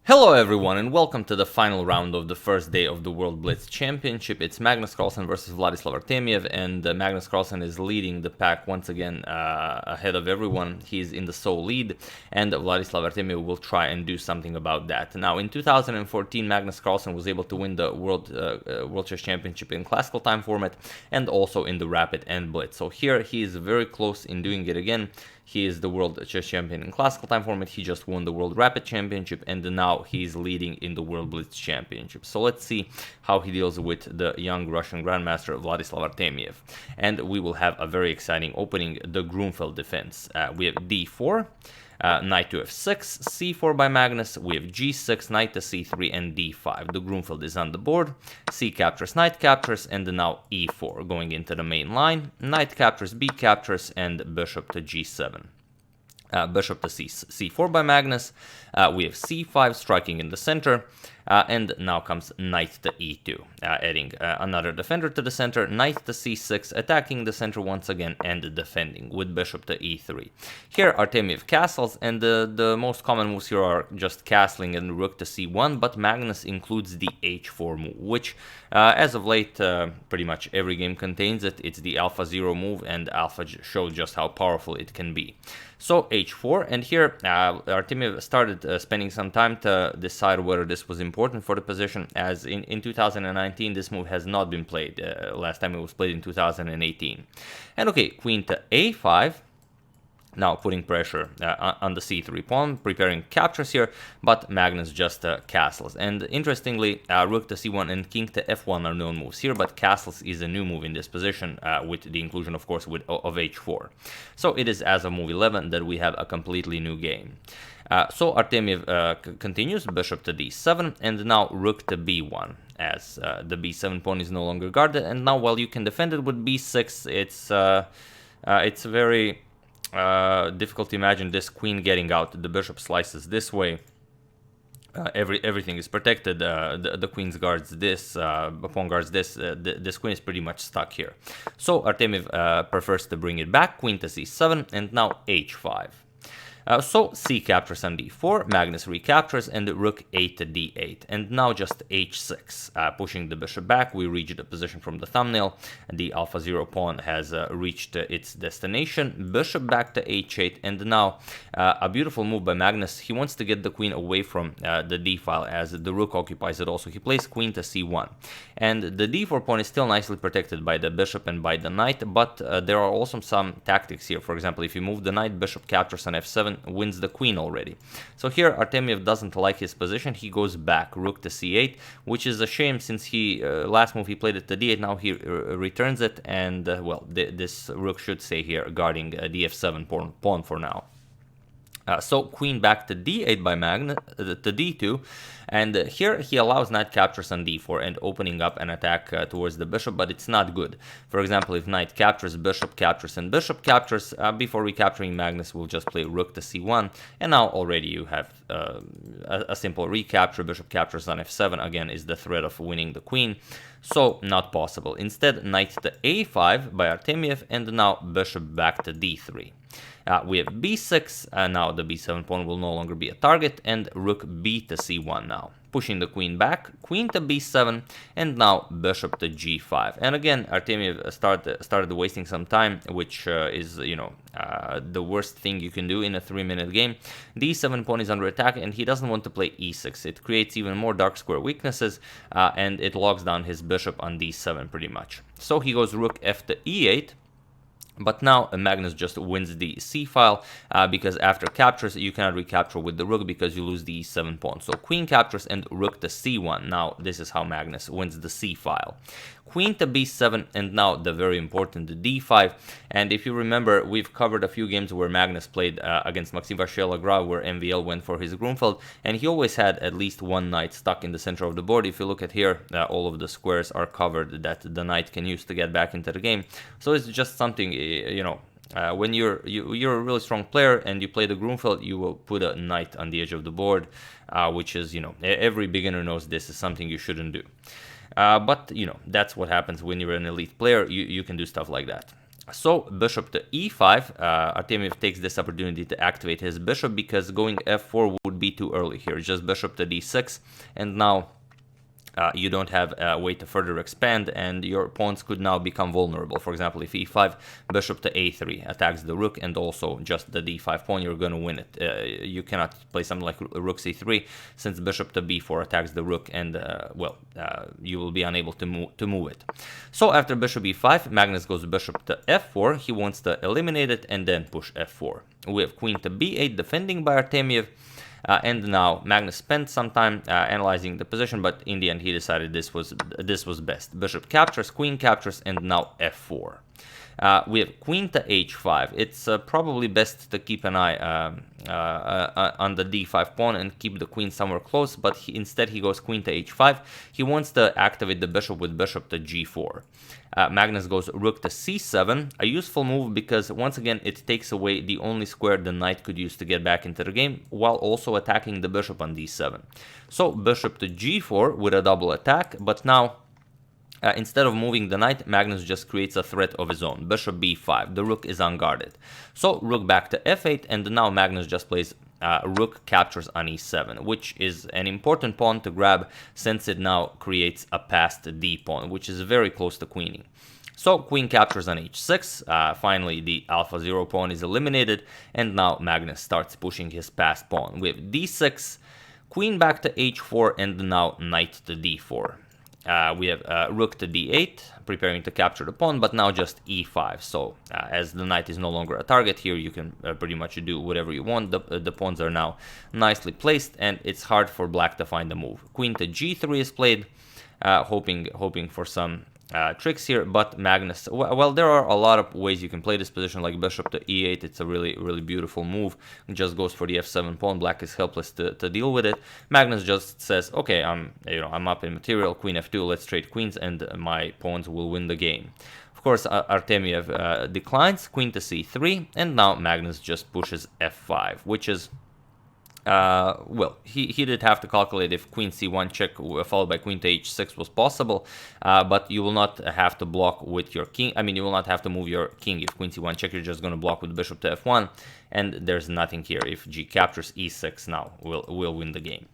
Hello everyone and welcome to the final round of the first day of the World Blitz Championship. It's Magnus Carlsen versus Vladislav Artemiev, and Magnus Carlsen is leading the pack once again ahead of everyone. He's in the sole lead, and Vladislav Artemiev will try and do something about that. Now, in 2014, Magnus Carlsen was able to win the World Chess Championship in classical time format and also in the Rapid and Blitz. So here he is very close in doing it again. He is the World Chess Champion in classical time format. He just won the World Rapid Championship, and now he's leading in the World Blitz Championship. So let's see how he deals with the young Russian Grandmaster Vladislav Artemiev. And we will have a very exciting opening, the Gruenfeld defense. We have d4, knight to f6, c4 by Magnus, we have g6, knight to c3, and d5. The Gruenfeld is on the board, c captures, knight captures, and now e4 going into the main line, knight captures, b captures, and bishop to g7. Bishop to c4 by Magnus, we have c5 striking in the center, and now comes knight to e2, adding another defender to the center, knight to c6, attacking the center once again and defending with bishop to e3. Here Artemiev castles, and the most common moves here are just castling and rook to c1, but Magnus includes the h4 move, which as of late pretty much every game contains it. It's the alpha 0 move, and alpha showed just how powerful it can be. So h4, and here Artemiev started spending some time to decide whether this was important for the position, as in 2019 this move has not been played. Last time it was played in 2018. And okay, queen to a5. Now putting pressure on the c3 pawn, preparing captures here, but Magnus just castles. And interestingly, rook to c1 and king to f1 are known moves here, but castles is a new move in this position, with the inclusion, of course, of h4. So it is as of move 11 that we have a completely new game. So Artemiev continues, bishop to d7, and now rook to b1, as the b7 pawn is no longer guarded. And now while you can defend it with b6, it's very difficult to imagine this queen getting out. The bishop slices this way. Everything is protected. The queen guards this, pawn guards this. This queen is pretty much stuck here. So Artemiev prefers to bring it back. Queen to c7, and now h5. So c captures on d4, Magnus recaptures, and rook 8 to d8, and now just h6, pushing the bishop back. We reach the position from the thumbnail, and the alpha 0 pawn has reached its destination. Bishop back to h8, and now a beautiful move by Magnus. He wants to get the queen away from the d file, as the rook occupies it also. He plays queen to c1, and the d4 pawn is still nicely protected by the bishop and by the knight, but there are also some tactics here. For example, if you move the knight, bishop captures on f7, wins the queen already. So here Artemiev doesn't like his position. He goes back, rook to c8, which is a shame, since he last move he played it to d8. Now he returns it, and well, this rook should stay here guarding the f7 pawn for now. So queen back to d8 by Magnus, to d2, and here he allows knight captures on d4 and opening up an attack towards the bishop, but it's not good. For example, if knight captures, bishop captures, and bishop captures, before recapturing, Magnus will just play rook to c1, and now already you have a simple recapture. Bishop captures on f7, again, is the threat of winning the queen, so not possible. Instead, knight to a5 by Artemiev, and now bishop back to d3. We have b6, now the b7 pawn will no longer be a target, and rook b to c1 now. Pushing the queen back, queen to b7, and now bishop to g5. And again, Artemiev started wasting some time, which is, you know, the worst thing you can do in a 3-minute game. The e7 pawn is under attack, and he doesn't want to play e6. It creates even more dark square weaknesses, and it locks down his bishop on d7 pretty much. So he goes rook f to e8. But now Magnus just wins the c file, because after captures you cannot recapture with the rook because you lose the e7 pawn. So queen captures and rook to c1. Now this is how Magnus wins the c file. Queen to b7, and now the very important d5. And if you remember, we've covered a few games where Magnus played against Maxime Vachier-Lagrave, where MVL went for his Gruenfeld, and he always had at least one knight stuck in the center of the board. If you look at here, all of the squares are covered that the knight can use to get back into the game. So it's just something, you know, when you're a really strong player and you play the Gruenfeld, you will put a knight on the edge of the board, which is, you know, every beginner knows this is something you shouldn't do. But, you know, that's what happens when you're an elite player. You can do stuff like that. So bishop to e5, Artemiev takes this opportunity to activate his bishop, because going f4 would would be too early here. Just bishop to d6, and now you don't have a way to further expand, and your pawns could now become vulnerable. For example, if e5, bishop to a3 attacks the rook, and also just the d5 pawn, you're going to win it. You cannot play something like rook c3, since bishop to b4 attacks the rook, and you will be unable to move it. So after bishop e5, Magnus goes bishop to f4. He wants to eliminate it and then push f4. We have queen to b8, defending by Artemiev. And now Magnus spent some time analyzing the position, but in the end he decided this was best. Bishop captures, queen captures, and now f4. We have queen to h5. It's probably best to keep an eye on the d5 pawn and keep the queen somewhere close, but instead he goes queen to h5. He wants to activate the bishop with bishop to g4. Magnus goes rook to c7, a useful move because once again it takes away the only square the knight could use to get back into the game, while also attacking the bishop on d7. So bishop to g4 with a double attack, but now instead of moving the knight, Magnus just creates a threat of his own. Bishop b5, the rook is unguarded. So rook back to f8, and now Magnus just plays rook captures on e7, which is an important pawn to grab since it now creates a passed d pawn, which is very close to queening. So queen captures on h6, finally the alpha 0 pawn is eliminated, and now Magnus starts pushing his passed pawn with d6, queen back to h4, and now knight to d4. We have rook to d8, preparing to capture the pawn, but now just e5. So as the knight is no longer a target here, you can pretty much do whatever you want. The pawns are now nicely placed, and it's hard for black to find a move. Queen to g3 is played, hoping for some tricks here, but Magnus, well, there are a lot of ways you can play this position, like bishop to e8. It's a really beautiful move. It just goes for the f7 pawn. Black is helpless to deal with it. Magnus just says, okay, I'm up in material. Queen f2, let's trade queens, and my pawns will win the game. Of course, Artemiev declines. Queen to c3, and now Magnus just pushes f5, which is well, he did have to calculate if queen c1 check followed by queen to h6 was possible, but you will not have to block with your king. I mean, you will not have to move your king if queen c1 check. You're just going to block with bishop to f1, and there's nothing here. If g captures e6 now, we'll win the game.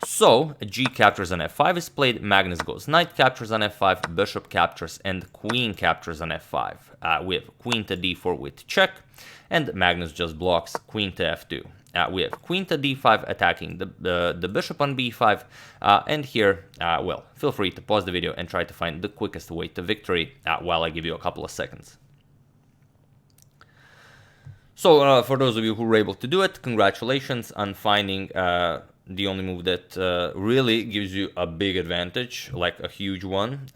So g captures on f5 is played. Magnus goes knight captures on f5, bishop captures, and queen captures on f5. We have queen to d4 with check, and Magnus just blocks queen to f2. We have queen to d5 attacking the bishop on b5, and here, well, feel free to pause the video and try to find the quickest way to victory while I give you a couple of seconds. So for those of you who were able to do it, congratulations on finding the only move that really gives you a big advantage, like a huge one.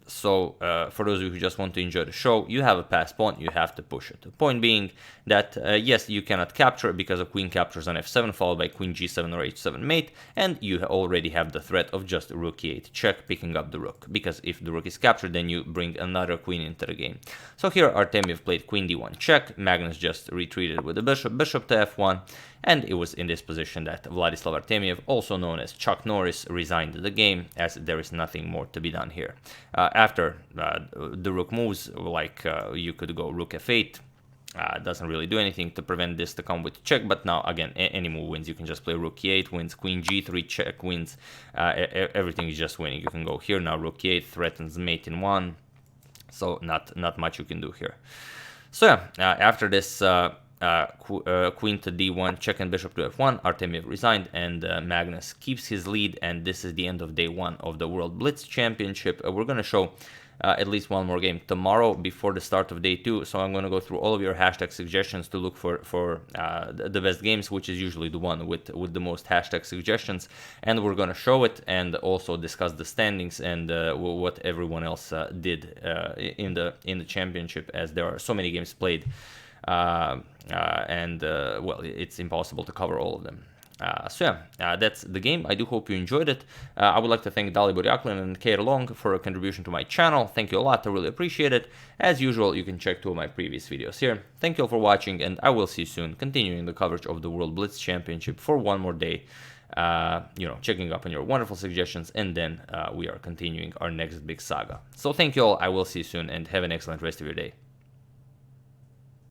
So for those of you who just want to enjoy the show, you have a passed pawn, you have to push it. The point being that, yes, you cannot capture because of queen captures on f7 followed by queen g7 or h7 mate, and you already have the threat of just rook e8 check, picking up the rook, because if the rook is captured, then you bring another queen into the game. So here Artemiev played queen d1 check, Magnus just retreated with the bishop to f1, and it was in this position that Vladislav Artemiev, also known as Chuck Norris, resigned the game, as there is nothing more to be done here. After the rook moves, like you could go rook f8, doesn't really do anything to prevent this to come with check, but now again any move wins. You can just play rook e8 wins, queen g3 check wins, everything is just winning. You can go here now, rook e8 threatens mate in one, so not much you can do here. So yeah, after this queen to d1 check and bishop to f1, Artemiev resigned, and Magnus keeps his lead, and this is the end of day 1 of the World Blitz Championship. We're going to show at least one more game tomorrow before the start of day 2, so I'm going to go through all of your hashtag suggestions to look for the best games, which is usually the one with the most hashtag suggestions, and we're going to show it and also discuss the standings and what everyone else did in the championship, as there are so many games played. Well, it's impossible to cover all of them. So yeah, that's the game. I do hope you enjoyed it. I would like to thank Dalibor Yaklin and Kate Long for a contribution to my channel. Thank you a lot. I really appreciate it. As usual, you can check 2 of my previous videos here. Thank you all for watching, and I will see you soon, continuing the coverage of the World Blitz Championship for one more day. Checking up on your wonderful suggestions, and then we are continuing our next big saga. So thank you all. I will see you soon, and have an excellent rest of your day.